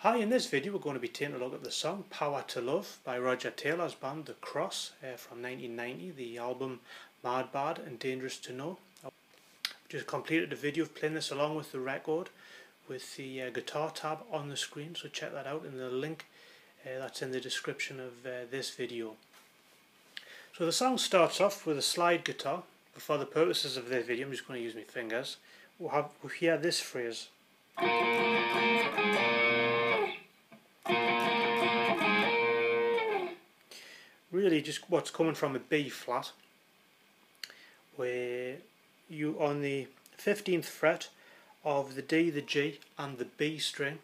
Hi, in this video we're going to be taking a look at the song Power to Love by Roger Taylor's band The Cross from 1990, the album Mad Bad and Dangerous to Know. I've just completed the video of playing this along with the record with the guitar tab on the screen, so check that out in the link that's in the description of this video. So the song starts off with a slide guitar, but for the purposes of this video I'm just going to use my fingers. We'll hear this phrase. Really just what's coming from a B flat, where you on the 15th fret of the D, the G and the B string,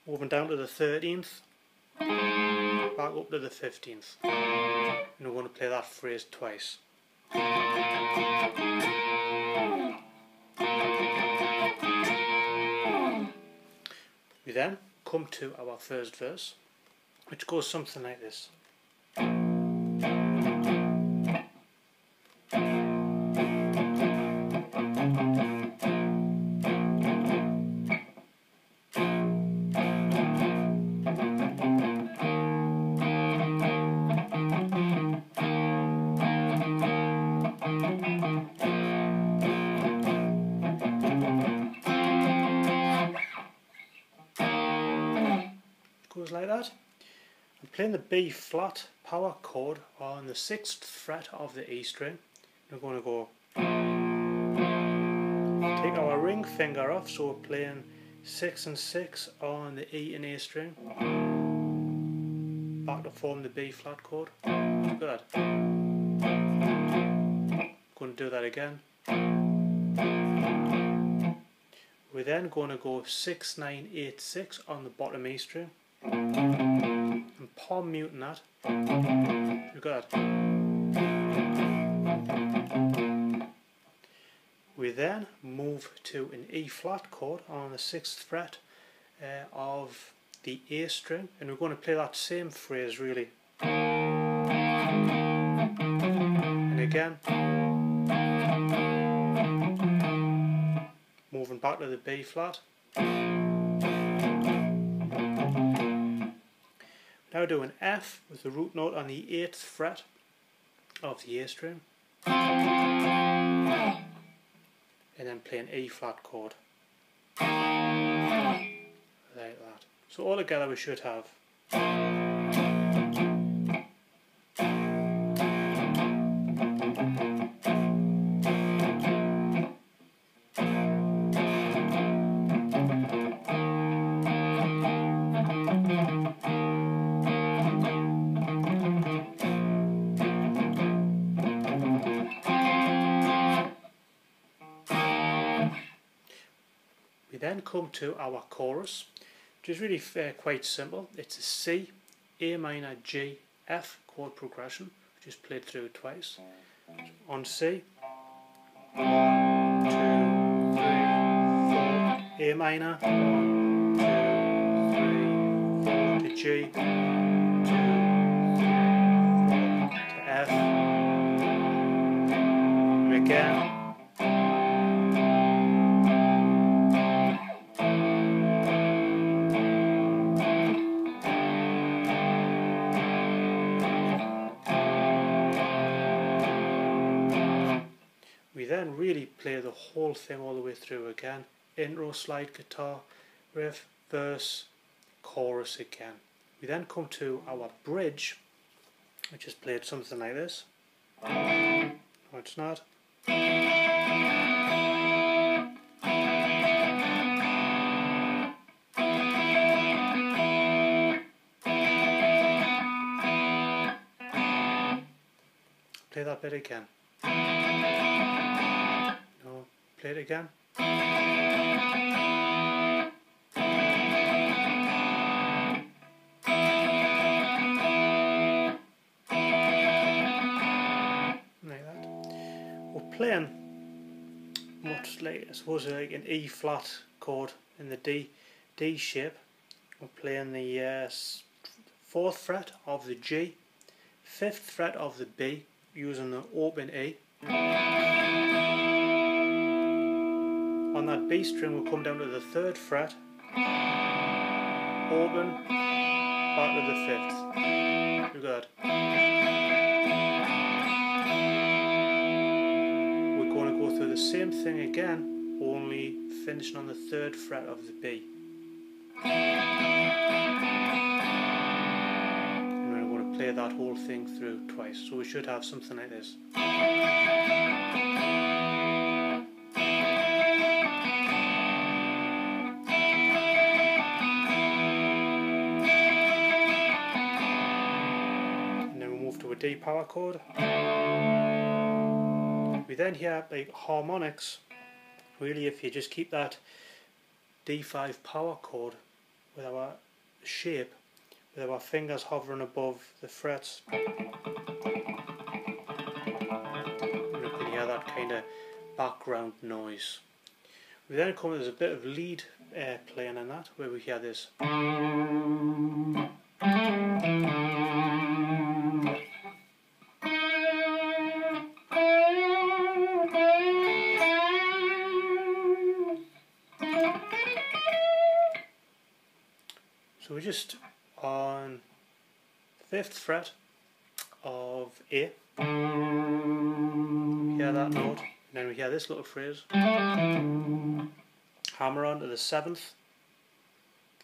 moving down to the 13th, back up to the 15th, and we're going to play that phrase twice. We then come to our first verse, which goes something like this. Goes like that. I'm playing the B flat power chord on the 6th fret of the E string. We're going to go take our ring finger off, so we're playing 6 and 6 on the E and A string, back to form the B flat chord. Good. Going to do that again. We're then going to go 6, 9, 8, 6 on the bottom E string, and palm muting that. You got it. We then move to an E flat chord on the 6th fret of the A string, and we're going to play that same phrase really. And again, moving back to the B flat. Now do an F with the root note on the 8th fret of the A string, and then play an E flat chord like that. So all together we should have then come to our chorus, which is really quite simple. It's a C, A minor, G, F chord progression, which is played through twice. On C, 1, 2, 3, 4, A minor, 1, 2, 3, 4, to G, 2, 3, 4, to F, and again. We then really play the whole thing all the way through again. Intro, slide guitar, riff, verse, chorus again. We then come to our bridge, which is played something like this. No, it's not. Play that bit again. No, play it again. Like that. We're playing much like, I suppose, like an E flat chord in the D shape. We're playing the 4th fret of the G, 5th fret of the B, using the open E. on that B string we'll come down to the 3rd fret, open, back to the 5th. Look at that. We're going to go through the same thing again, only finishing on the 3rd fret of the B. And we're going to play that whole thing through twice, so we should have something like this. To a D power chord. We then hear like harmonics. Really, if you just keep that D5 power chord with our shape, with our fingers hovering above the frets, you can hear that kind of background noise. We then come, there's a bit of lead playing in that, where we hear this. So we're just on 5th fret of A, hear that note, and then we hear this little phrase, hammer on to the 7th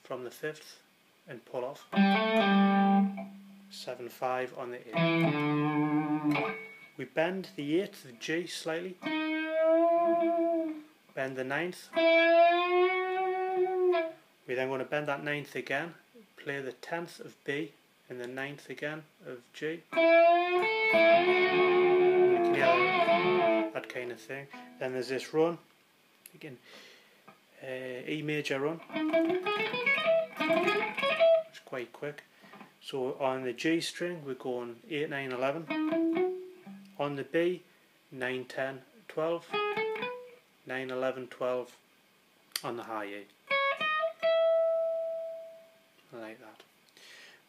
from the 5th and pull off, 7-5 on the A. We bend the 8th of G slightly, bend the 9th. We're then going to bend that 9th again, play the 10th of B and the 9th again of G. You can hear that kind of thing. Then there's this run, again, E major run. It's quite quick. So on the G string we're going 8, 9, 11. On the B, 9, 10, 12. 9, 11, 12 on the high E. Like that.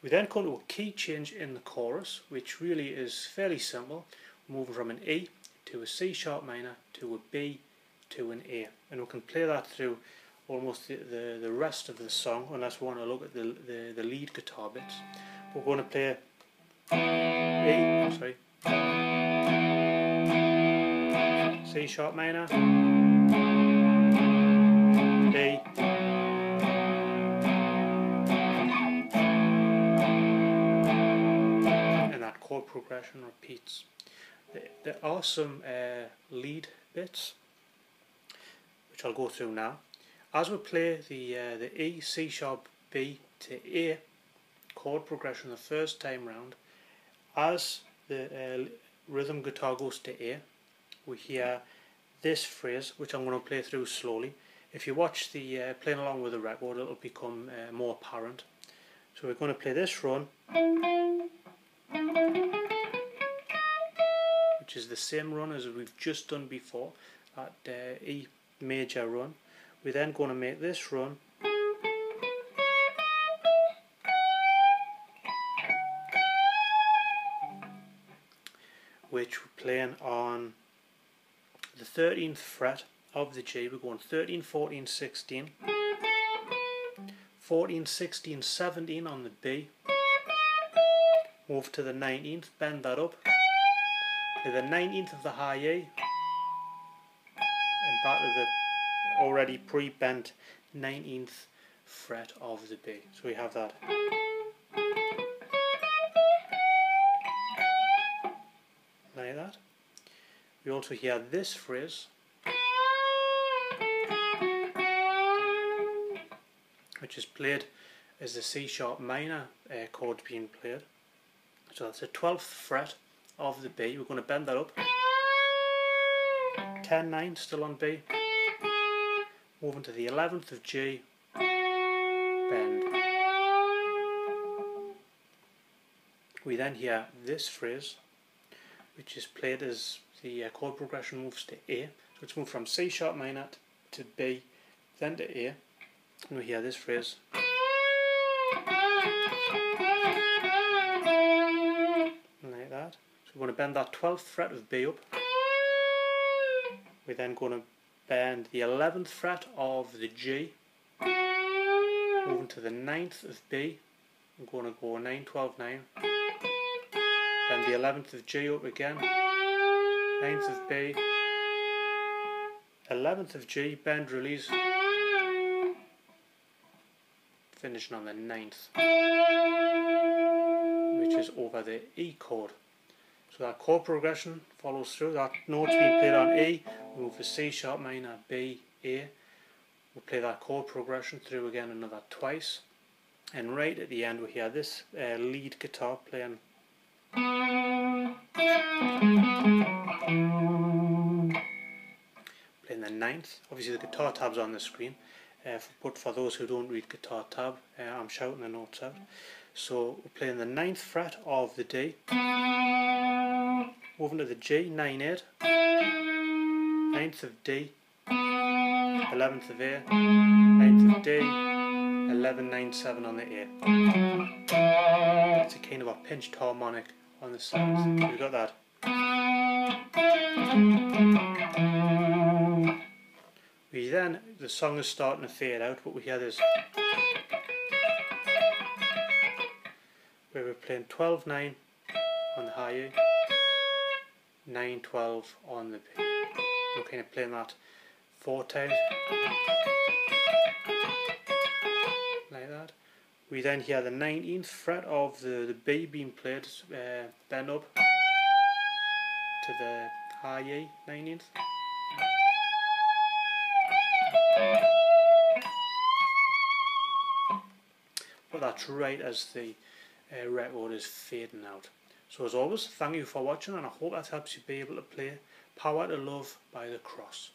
We then come to a key change in the chorus, which really is fairly simple. We're moving from an E to a C sharp minor to a B to an A, and we can play that through almost the rest of the song, unless we want to look at the lead guitar bits. We're going to play C sharp minor, B, chord progression repeats. There are some lead bits which I'll go through now. As we play the E, C sharp, B to A chord progression the first time round, as the rhythm guitar goes to A, we hear this phrase, which I'm going to play through slowly. If you watch the playing along with the record, it'll become more apparent. So we're going to play this run, which is the same run as we've just done before, that E major run. We're then going to make this run, which we're playing on the 13th fret of the G. We're going 13, 14, 16, 14, 16, 17 on the B, move to the 19th, bend that up, to the 19th of the high E, and back to the already pre-bent 19th fret of the B. So we have that. Like that. We also hear this phrase, which is played as the C sharp minor chord being played. So that's the 12th fret of the B. We're going to bend that up. 10, 9 still on B. Moving to the 11th of G. Bend. We then hear this phrase, which is played as the chord progression moves to A. So it's moved from C sharp minor to B, then to A. And we hear this phrase. Like that. So we're going to bend that 12th fret of B up. We're then going to bend the 11th fret of the G, moving to the 9th of B. I'm going to go 9, 12, 9. Then the 11th of G up again, 9th of B, 11th of G, bend, release, finishing on the 9th, which is over the E chord. So that chord progression follows through. That note's being played on E, we move to C sharp minor, B, A. We'll play that chord progression through again another twice. And right at the end we hear this lead guitar playing. Playing the 9th. Obviously the guitar tab's on the screen, but for those who don't read guitar tab, I'm shouting the notes out. So we're playing the 9th fret of the D, moving to the G, 9, 8, 9th of D, 11th of A, 9th of D, 11, 9, 7 on the A. It's a kind of a pinched harmonic on the 7th. We've got that. We then, the song is starting to fade out, but we hear this, where we're playing 12, 9 on the high A, 9, 12 on the B. We're kind of playing that 4 times, like that. We then hear the 19th fret of the B being played, bend up to the high E, 19th. But that's right as the record is fading out. So as always, thank you for watching, and I hope that helps you be able to play Power to Love by The Cross.